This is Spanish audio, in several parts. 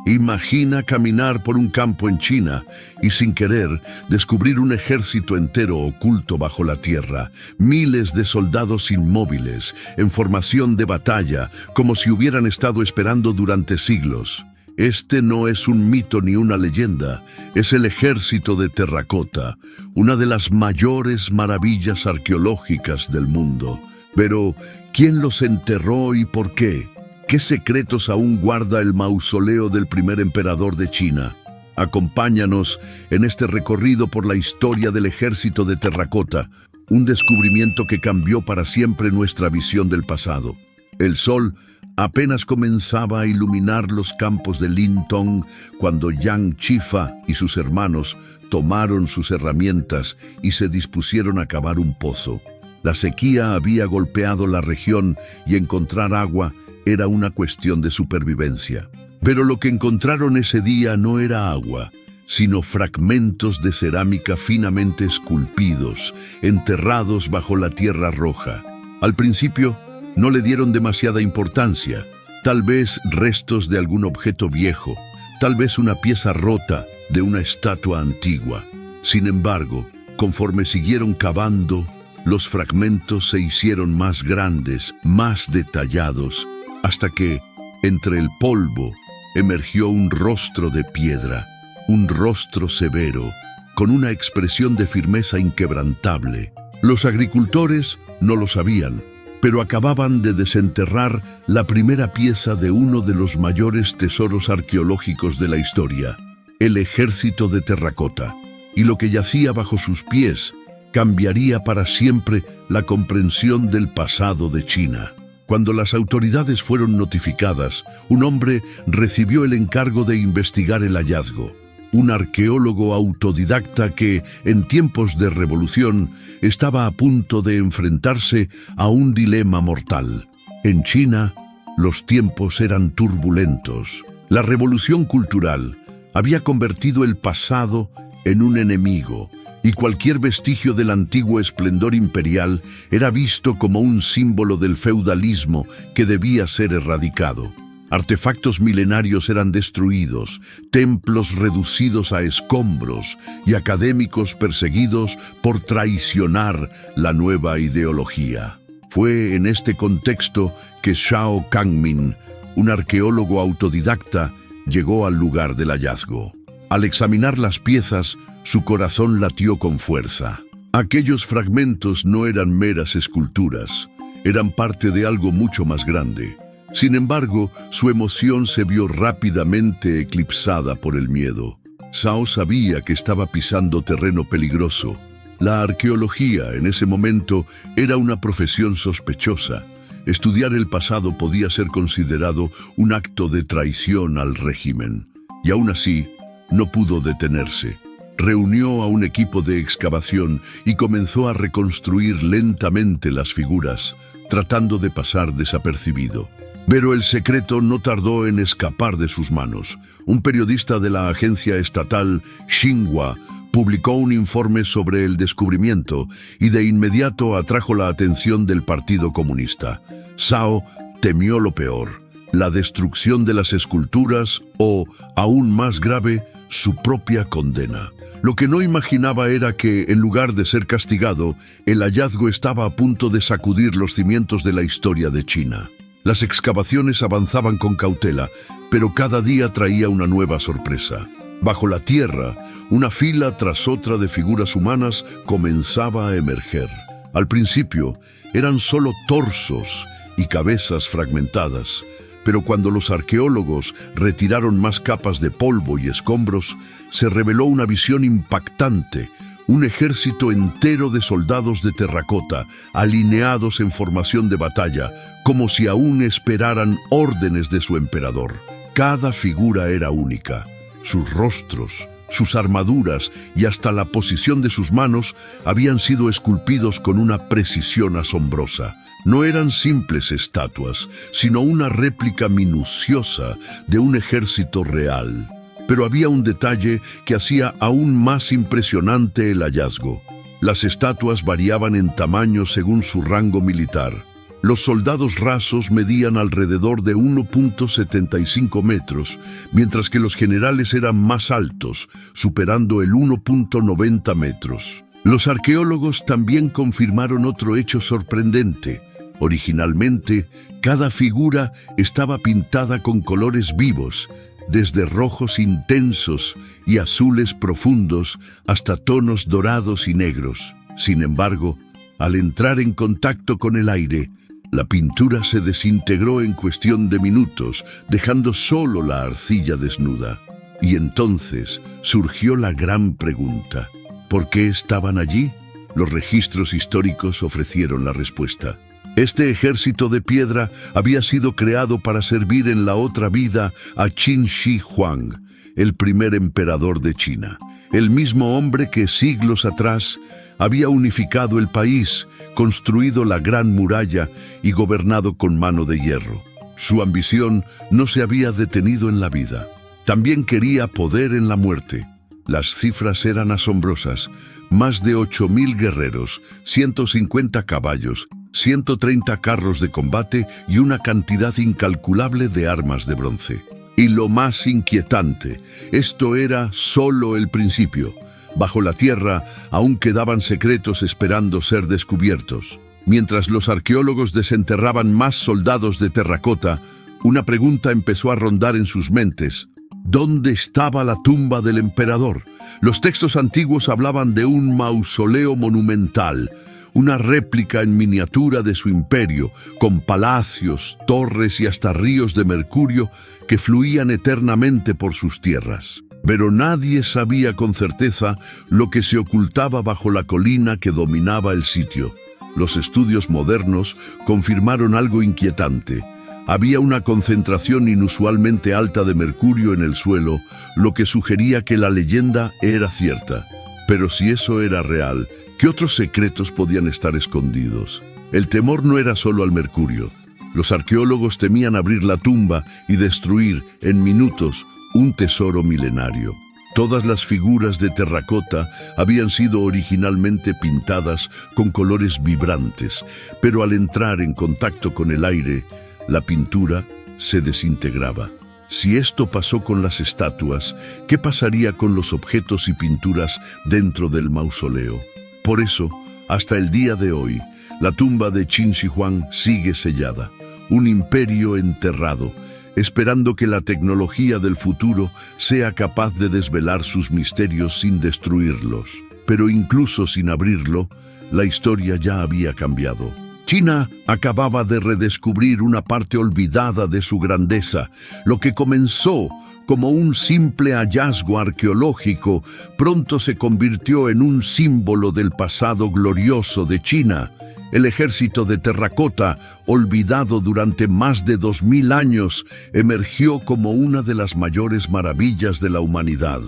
Imagina caminar por un campo en China y sin querer descubrir un ejército entero oculto bajo la tierra, miles de soldados inmóviles, en formación de batalla, como si hubieran estado esperando durante siglos. Este no es un mito ni una leyenda, es el ejército de terracota, una de las mayores maravillas arqueológicas del mundo. Pero, ¿quién los enterró y por qué? ¿Qué secretos aún guarda el mausoleo del primer emperador de China? Acompáñanos en este recorrido por la historia del ejército de terracota, un descubrimiento que cambió para siempre nuestra visión del pasado. El sol apenas comenzaba a iluminar los campos de Lintong cuando Yang Chifa y sus hermanos tomaron sus herramientas y se dispusieron a cavar un pozo. La sequía había golpeado la región y encontrar agua era una cuestión de supervivencia. Pero lo que encontraron ese día no era agua, sino fragmentos de cerámica finamente esculpidos, enterrados bajo la tierra roja. Al principio, no le dieron demasiada importancia, tal vez restos de algún objeto viejo, tal vez una pieza rota de una estatua antigua. Sin embargo, conforme siguieron cavando, los fragmentos se hicieron más grandes, más detallados, hasta que, entre el polvo, emergió un rostro de piedra, un rostro severo, con una expresión de firmeza inquebrantable. Los agricultores no lo sabían, pero acababan de desenterrar la primera pieza de uno de los mayores tesoros arqueológicos de la historia, el ejército de terracota, y lo que yacía bajo sus pies cambiaría para siempre la comprensión del pasado de China. Cuando las autoridades fueron notificadas, un hombre recibió el encargo de investigar el hallazgo. Un arqueólogo autodidacta que, en tiempos de revolución, estaba a punto de enfrentarse a un dilema mortal. En China, los tiempos eran turbulentos. La revolución cultural había convertido el pasado en un enemigo, y cualquier vestigio del antiguo esplendor imperial era visto como un símbolo del feudalismo que debía ser erradicado. Artefactos milenarios eran destruidos, templos reducidos a escombros y académicos perseguidos por traicionar la nueva ideología. Fue en este contexto que Zhao Kangmin, un arqueólogo autodidacta, llegó al lugar del hallazgo. Al examinar las piezas, su corazón latió con fuerza. Aquellos fragmentos no eran meras esculturas, eran parte de algo mucho más grande. Sin embargo, su emoción se vio rápidamente eclipsada por el miedo. Zhao sabía que estaba pisando terreno peligroso. La arqueología, en ese momento, era una profesión sospechosa. Estudiar el pasado podía ser considerado un acto de traición al régimen. Y aún así, no pudo detenerse. Reunió a un equipo de excavación y comenzó a reconstruir lentamente las figuras, tratando de pasar desapercibido. Pero el secreto no tardó en escapar de sus manos. Un periodista de la agencia estatal Xinhua publicó un informe sobre el descubrimiento y de inmediato atrajo la atención del Partido Comunista. Zhao temió lo peor: la destrucción de las esculturas o, aún más grave, su propia condena. Lo que no imaginaba era que, en lugar de ser castigado, el hallazgo estaba a punto de sacudir los cimientos de la historia de China. Las excavaciones avanzaban con cautela, pero cada día traía una nueva sorpresa. Bajo la tierra, una fila tras otra de figuras humanas comenzaba a emerger. Al principio, eran solo torsos y cabezas fragmentadas, pero cuando los arqueólogos retiraron más capas de polvo y escombros, se reveló una visión impactante: un ejército entero de soldados de terracota, alineados en formación de batalla, como si aún esperaran órdenes de su emperador. Cada figura era única. Sus rostros, sus armaduras y hasta la posición de sus manos habían sido esculpidos con una precisión asombrosa. No eran simples estatuas, sino una réplica minuciosa de un ejército real. Pero había un detalle que hacía aún más impresionante el hallazgo. Las estatuas variaban en tamaño según su rango militar. Los soldados rasos medían alrededor de 1,75 metros, mientras que los generales eran más altos, superando el 1,90 metros. Los arqueólogos también confirmaron otro hecho sorprendente. Originalmente, cada figura estaba pintada con colores vivos, desde rojos intensos y azules profundos hasta tonos dorados y negros. Sin embargo, al entrar en contacto con el aire, la pintura se desintegró en cuestión de minutos, dejando solo la arcilla desnuda. Y entonces surgió la gran pregunta: ¿por qué estaban allí? Los registros históricos ofrecieron la respuesta. Este ejército de piedra había sido creado para servir en la otra vida a Qin Shi Huang, el primer emperador de China. El mismo hombre que siglos atrás había unificado el país, construido la Gran Muralla y gobernado con mano de hierro. Su ambición no se había detenido en la vida. También quería poder en la muerte. Las cifras eran asombrosas: más de 8.000 guerreros, 150 caballos, 130 carros de combate y una cantidad incalculable de armas de bronce. Y lo más inquietante, esto era solo el principio. Bajo la tierra aún quedaban secretos esperando ser descubiertos. Mientras los arqueólogos desenterraban más soldados de terracota, una pregunta empezó a rondar en sus mentes: ¿dónde estaba la tumba del emperador? Los textos antiguos hablaban de un mausoleo monumental, una réplica en miniatura de su imperio, con palacios, torres y hasta ríos de mercurio que fluían eternamente por sus tierras. Pero nadie sabía con certeza lo que se ocultaba bajo la colina que dominaba el sitio. Los estudios modernos confirmaron algo inquietante. Había una concentración inusualmente alta de mercurio en el suelo, lo que sugería que la leyenda era cierta. Pero si eso era real, ¿qué otros secretos podían estar escondidos? El temor no era solo al mercurio. Los arqueólogos temían abrir la tumba y destruir, en minutos, un tesoro milenario. Todas las figuras de terracota habían sido originalmente pintadas con colores vibrantes, pero al entrar en contacto con el aire, la pintura se desintegraba. Si esto pasó con las estatuas, ¿qué pasaría con los objetos y pinturas dentro del mausoleo? Por eso, hasta el día de hoy, la tumba de Qin Shi Huang sigue sellada, un imperio enterrado, esperando que la tecnología del futuro sea capaz de desvelar sus misterios sin destruirlos. Pero incluso sin abrirlo, la historia ya había cambiado. China acababa de redescubrir una parte olvidada de su grandeza. Lo que comenzó como un simple hallazgo arqueológico, pronto se convirtió en un símbolo del pasado glorioso de China. El ejército de terracota, olvidado durante más de 2000 años, emergió como una de las mayores maravillas de la humanidad.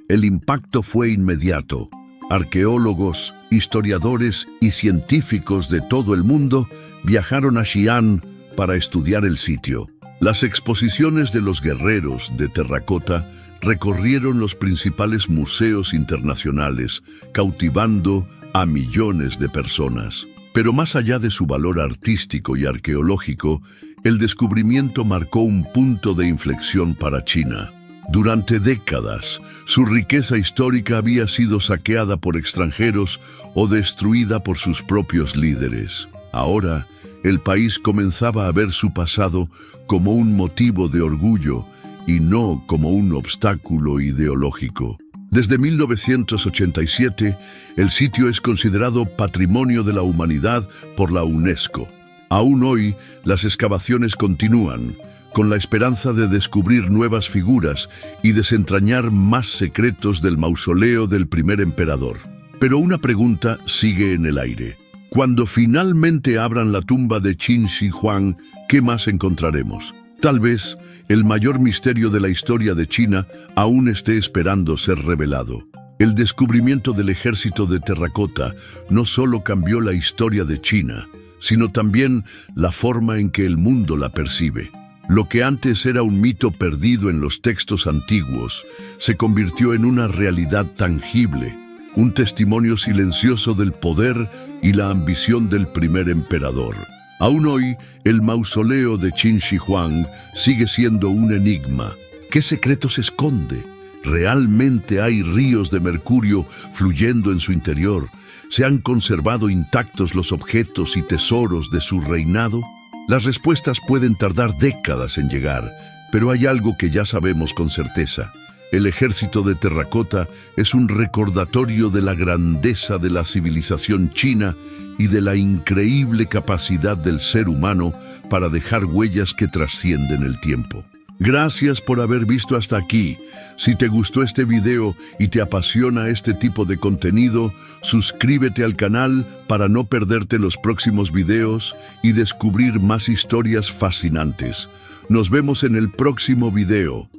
El impacto fue inmediato. Arqueólogos, historiadores y científicos de todo el mundo viajaron a Xi'an para estudiar el sitio. Las exposiciones de los guerreros de terracota recorrieron los principales museos internacionales, cautivando a millones de personas. Pero más allá de su valor artístico y arqueológico, el descubrimiento marcó un punto de inflexión para China. Durante décadas, su riqueza histórica había sido saqueada por extranjeros o destruida por sus propios líderes. Ahora, el país comenzaba a ver su pasado como un motivo de orgullo y no como un obstáculo ideológico. Desde 1987, el sitio es considerado Patrimonio de la Humanidad por la UNESCO. Aún hoy, las excavaciones continúan, con la esperanza de descubrir nuevas figuras y desentrañar más secretos del mausoleo del primer emperador. Pero una pregunta sigue en el aire. Cuando finalmente abran la tumba de Qin Shi Huang, ¿qué más encontraremos? Tal vez el mayor misterio de la historia de China aún esté esperando ser revelado. El descubrimiento del ejército de terracota no solo cambió la historia de China, sino también la forma en que el mundo la percibe. Lo que antes era un mito perdido en los textos antiguos se convirtió en una realidad tangible, un testimonio silencioso del poder y la ambición del primer emperador. Aún hoy, el mausoleo de Qin Shi Huang sigue siendo un enigma. ¿Qué secreto se esconde? ¿Realmente hay ríos de mercurio fluyendo en su interior? ¿Se han conservado intactos los objetos y tesoros de su reinado? Las respuestas pueden tardar décadas en llegar, pero hay algo que ya sabemos con certeza. El ejército de terracota es un recordatorio de la grandeza de la civilización china y de la increíble capacidad del ser humano para dejar huellas que trascienden el tiempo. Gracias por haber visto hasta aquí. Si te gustó este video y te apasiona este tipo de contenido, suscríbete al canal para no perderte los próximos videos y descubrir más historias fascinantes. Nos vemos en el próximo video.